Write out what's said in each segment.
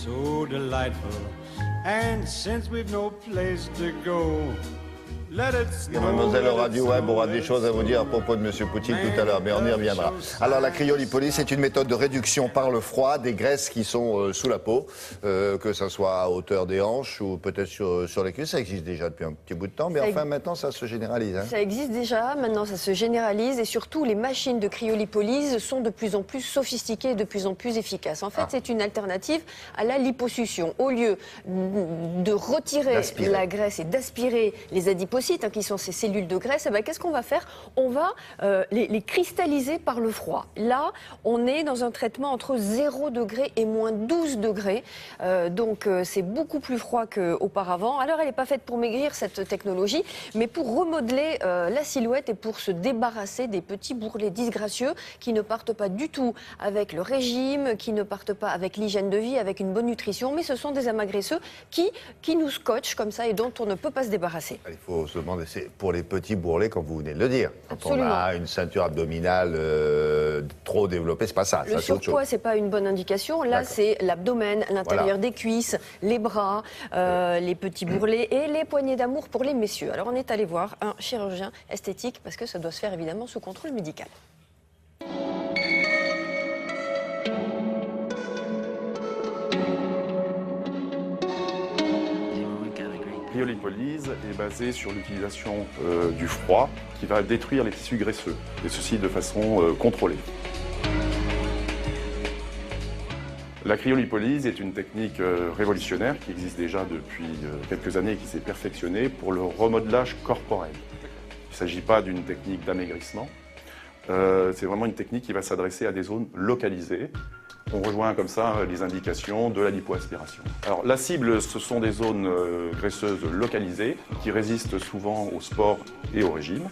so delightful. And since we've no place to go, let it snow. Mademoiselle aura des choses à vous dire à propos de Monsieur Poutine tout à l'heure, mais on y reviendra. Alors la cryolipolyse, c'est une méthode de réduction par le froid des graisses qui sont sous la peau, que ça soit à hauteur des hanches ou peut-être sur les cuisses. Ça existe déjà depuis un petit bout de temps, mais enfin maintenant ça se généralise. Hein. Ça existe déjà, maintenant ça se généralise et surtout les machines de cryolipolyse sont de plus en plus sophistiquées et de plus en plus efficaces. En fait, c'est une alternative à la liposuction. Au lieu de retirer la graisse et d'aspirer les adipocytes, qui sont ces cellules de graisse, qu'est-ce qu'on va faire? On va les cristalliser par le froid. Là, on est dans un traitement entre 0 degré et moins 12 degrés. Donc, c'est beaucoup plus froid qu'auparavant. Alors, elle n'est pas faite pour maigrir, cette technologie, mais pour remodeler la silhouette et pour se débarrasser des petits bourrelets disgracieux qui ne partent pas du tout avec le régime, qui ne partent pas avec l'hygiène de vie, avec une bonne nutrition, mais ce sont des amas graisseux qui nous scotchent comme ça et dont on ne peut pas se débarrasser. Il faut se demander, c'est pour les petits bourrelets, comme vous venez de le dire. Quand Absolument. on a une ceinture abdominale trop développée, c'est pas ça. Le surpoids, c'est pas une bonne indication. Là, c'est l'abdomen, l'intérieur des cuisses, les bras, les petits bourrelets et les poignées d'amour pour les messieurs. Alors, on est allé voir un chirurgien esthétique parce que ça doit se faire évidemment sous contrôle médical. La cryolipolyse est basée sur l'utilisation du froid qui va détruire les tissus graisseux, et ceci de façon contrôlée. La cryolipolyse est une technique révolutionnaire qui existe déjà depuis quelques années et qui s'est perfectionnée pour le remodelage corporel. Il ne s'agit pas d'une technique d'amaigrissement, c'est vraiment une technique qui va s'adresser à des zones localisées. On rejoint comme ça les indications de la lipoaspiration. Alors la cible, ce sont des zones graisseuses localisées qui résistent souvent au sport et au régime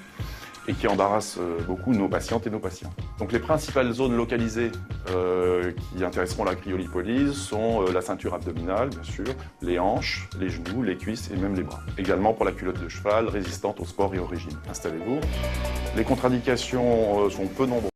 et qui embarrassent beaucoup nos patientes et nos patients. Donc les principales zones localisées qui intéresseront la cryolipolyse sont la ceinture abdominale, bien sûr, les hanches, les genoux, les cuisses et même les bras. Également pour la culotte de cheval résistante au sport et au régime. Installez-vous. Les contre-indications sont peu nombreuses.